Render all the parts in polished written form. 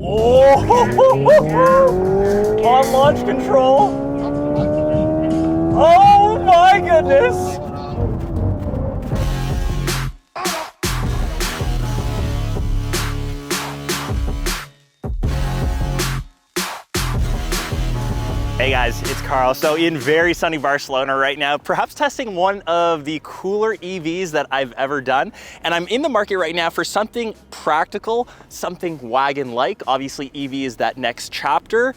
Oh, on launch control. Oh my goodness. Hey guys, it's Carl. So in very sunny Barcelona right now, perhaps testing one of the cooler EVs that I've ever done. And I'm in the market right now for something practical, something wagon-like. Obviously EV is that next chapter.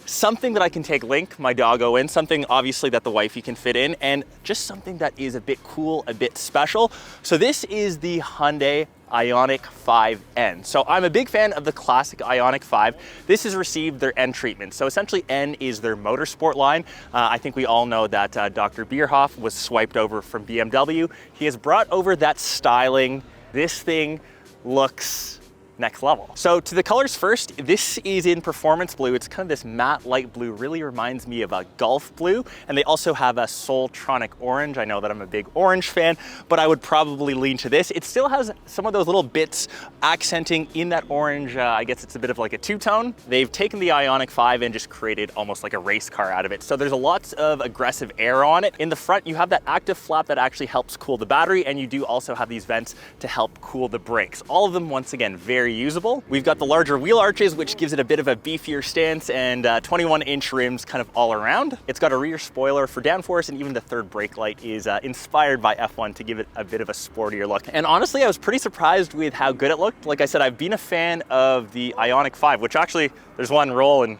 Something that I can take Link, my doggo, in, something obviously that the wifey can fit in, and just something that is a bit cool, a bit special. So this is the Hyundai IONIQ 5N. So I'm a big fan of the classic IONIQ 5. This has received their N treatment. So essentially N is their motorsport line. I think we all know that Dr. Bierhoff was swiped over from BMW. He has brought over that styling. This thing looks next level. So to the colors first, this is in performance blue. It's kind of this matte light blue, really reminds me of a Gulf blue. And they also have a Soultronic orange. I know that I'm a big orange fan, but I would probably lean to this. It still has some of those little bits accenting in that orange. I guess it's a bit of like a two-tone. They've taken the IONIQ 5 and just created almost like a race car out of it. So there's lots of aggressive air on it. In the front, you have that active flap that actually helps cool the battery, and you do also have these vents to help cool the brakes. All of them, once again, very usable. We've got the larger wheel arches, which gives it a bit of a beefier stance, and 21-inch rims kind of all around. It's got a rear spoiler for downforce, and even the third brake light is inspired by F1 to give it a bit of a sportier look. And honestly, I was pretty surprised with how good it looked. Like I said, I've been a fan of the IONIQ 5, which actually, there's one rolling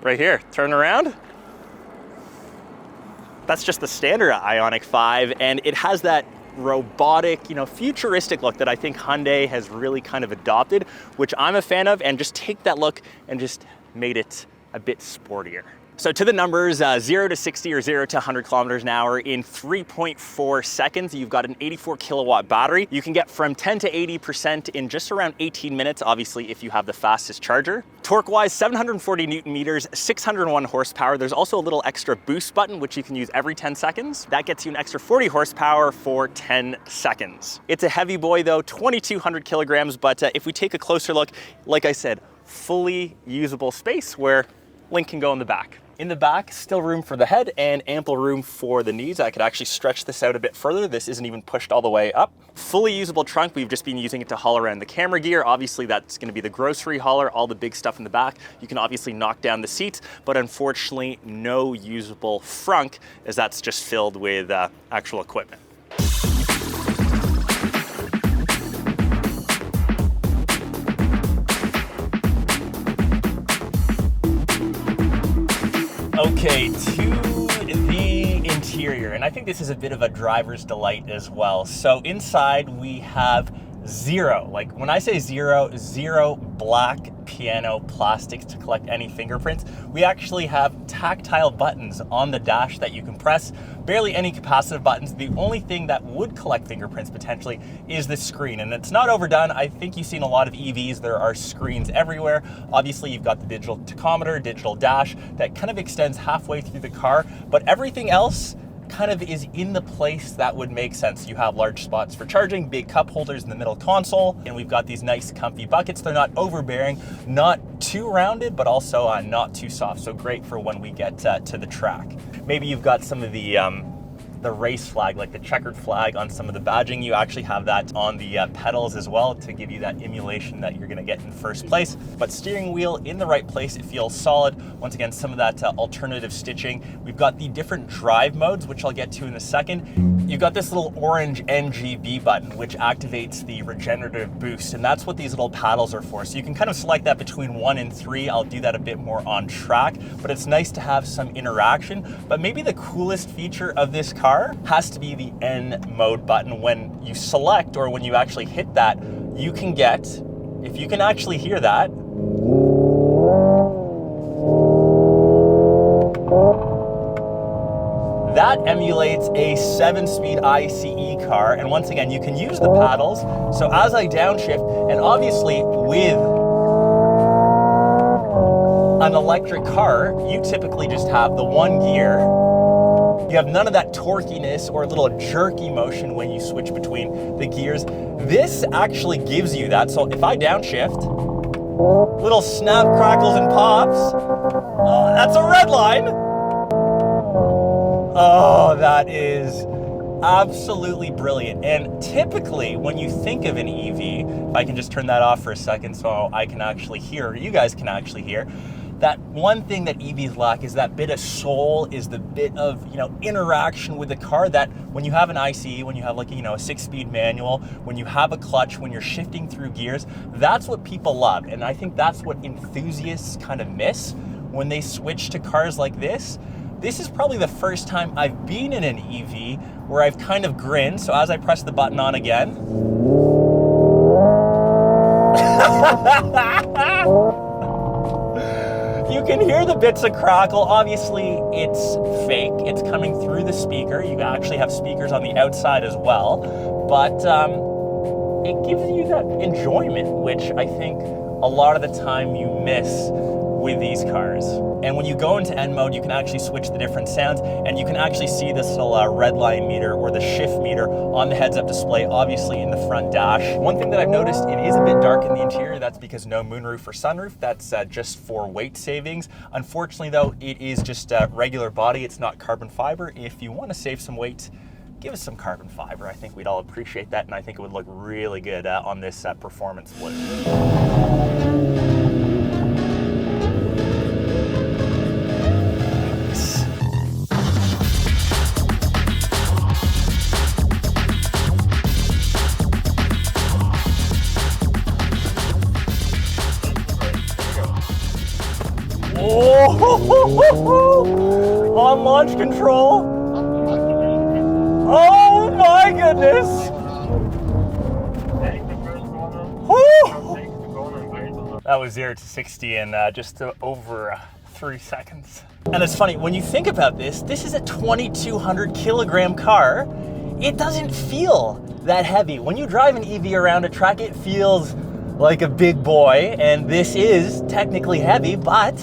right here. Turn around. That's just the standard IONIQ 5, and it has that robotic, futuristic look that I think Hyundai has really kind of adopted, which I'm a fan of, and just take that look and just made it a bit sportier. So to the numbers, 0 to 60 or 0 to 100 kilometers an hour in 3.4 seconds. You've got an 84 kilowatt battery. You can get from 10 to 80% in just around 18 minutes, obviously, if you have the fastest charger. Torque-wise, 740 Newton meters, 601 horsepower. There's also a little extra boost button, which you can use every 10 seconds. That gets you an extra 40 horsepower for 10 seconds. It's a heavy boy though, 2,200 kilograms, but if we take a closer look, like I said, fully usable space where Link can go in the back. In the back, still room for the head and ample room for the knees. I could actually stretch this out a bit further. This isn't even pushed all the way up. Fully usable trunk. We've just been using it to haul around the camera gear. Obviously, that's going to be the grocery hauler, all the big stuff in the back. You can obviously knock down the seats, but unfortunately, no usable frunk, as that's just filled with actual equipment. Okay, to the interior, and I think this is a bit of a driver's delight as well. So inside we have zero, like when I say zero black piano plastics to collect any fingerprints. We actually have tactile buttons on the dash that you can press, barely any capacitive buttons. The only thing that would collect fingerprints potentially is the screen, and it's not overdone. I think you've seen a lot of EVs, there are screens everywhere. Obviously you've got the digital tachometer, digital dash that kind of extends halfway through the car, but everything else kind of is in the place that would make sense. You have large spots for charging, big cup holders in the middle console, and we've got these nice comfy buckets. They're not overbearing, not too rounded, but also not too soft. So great for when we get to the track. Maybe you've got some of the race flag, like the checkered flag on some of the badging. You actually have that on the pedals as well to give you that emulation that you're gonna get in first place. But steering wheel in the right place, it feels solid. Once again, some of that alternative stitching. We've got the different drive modes, which I'll get to in a second. You've got this little orange NGB button, which activates the regenerative boost, and that's what these little paddles are for. So you can kind of select that between 1 and 3. I'll do that a bit more on track, but it's nice to have some interaction. But maybe the coolest feature of this car has to be the N mode button. When you select, or when you actually hit that, you can get, if you can actually hear that, that emulates a 7-speed ICE car. And once again, you can use the paddles. So as I downshift, and obviously with an electric car, you typically just have the one gear. You have none of that torquiness or little jerky motion when you switch between the gears. This actually gives you that. So if I downshift, Little snap, crackles, and pops. Oh, that's a red line. Oh, that is absolutely brilliant. And typically when you think of an EV, if I can just turn that off for a second so I can actually hear, or you guys can actually hear, that one thing that EVs lack is that bit of soul, is the bit of, interaction with the car that when you have an ICE, when you have like, a 6-speed manual, when you have a clutch, when you're shifting through gears, that's what people love. And I think that's what enthusiasts kind of miss when they switch to cars like this. This is probably the first time I've been in an EV where I've kind of grinned. So as I press the button on again, you can hear the bits of crackle. Obviously it's fake, it's coming through the speaker. You actually have speakers on the outside as well, but it gives you that enjoyment, which I think a lot of the time you miss with these cars. And when you go into N mode, you can actually switch the different sounds, and you can actually see this little red line meter or the shift meter on the heads-up display, obviously in the front dash. One thing that I've noticed, it is a bit dark in the interior. That's because no moonroof or sunroof. That's just for weight savings. Unfortunately though, it is just regular body. It's not carbon fiber. If you want to save some weight, give us some carbon fiber. I think we'd all appreciate that, and I think it would look really good on this performance blue. Oh, on launch control. Oh my goodness. That was 0 to 60 in just over 3 seconds. And it's funny, when you think about this, this is a 2,200 kilogram car. It doesn't feel that heavy. When you drive an EV around a track, it feels like a big boy, and this is technically heavy, but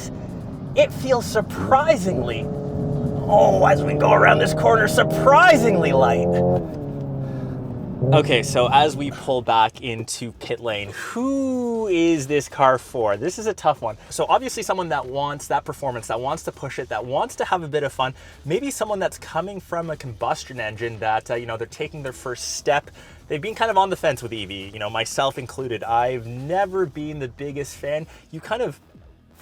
it feels surprisingly, as we go around this corner, surprisingly light. Okay, so as we pull back into pit lane, who is this car for? This is a tough one. So obviously someone that wants that performance, that wants to push it, that wants to have a bit of fun, maybe someone that's coming from a combustion engine that, they're taking their first step. They've been kind of on the fence with EV, myself included. I've never been the biggest fan. You kind of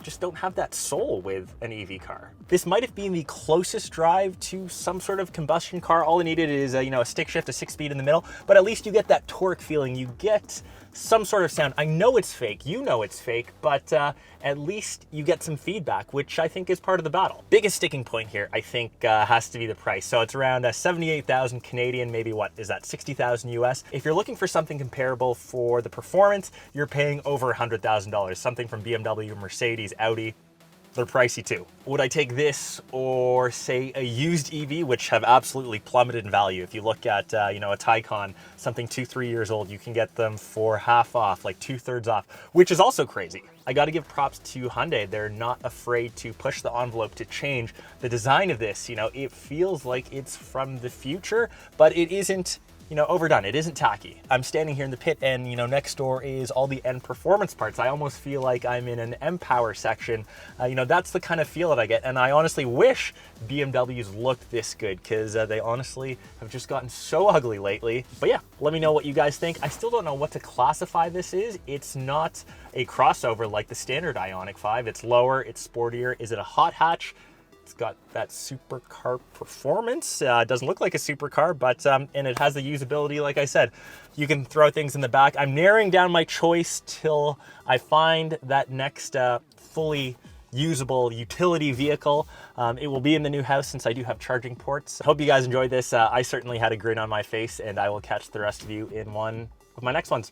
just don't have that soul with an EV car. This might have been the closest drive to some sort of combustion car. All it needed is a stick shift, a 6-speed in the middle, but at least you get that torque feeling. You get some sort of sound. I know it's fake, you know it's fake, but at least you get some feedback, which I think is part of the battle. Biggest sticking point here, I think, has to be the price. So it's around 78,000 Canadian, maybe what is that, 60,000 US. If you're looking for something comparable for the performance, you're paying over $100,000. Something from BMW, Mercedes, Audi, they're pricey too. Would I take this or say a used EV, which have absolutely plummeted in value? If you look at, a Taycan, something 2-3 years old, you can get them for half off, like 2/3 off, which is also crazy. I got to give props to Hyundai. They're not afraid to push the envelope to change the design of this. It feels like it's from the future, but it isn't, overdone. It isn't tacky. I'm standing here in the pit and, next door is all the N performance parts. I almost feel like I'm in an M Power section. That's the kind of feel that I get. And I honestly wish BMWs looked this good, because they honestly have just gotten so ugly lately. But yeah, let me know what you guys think. I still don't know what to classify this is. It's not a crossover like the standard IONIQ 5. It's lower, it's sportier. Is it a hot hatch? It's got that supercar performance. It doesn't look like a supercar, but and it has the usability. Like I said, you can throw things in the back. I'm narrowing down my choice till I find that next fully usable utility vehicle. It will be in the new house since I do have charging ports. I hope you guys enjoyed this. I certainly had a grin on my face, and I will catch the rest of you in one of my next ones.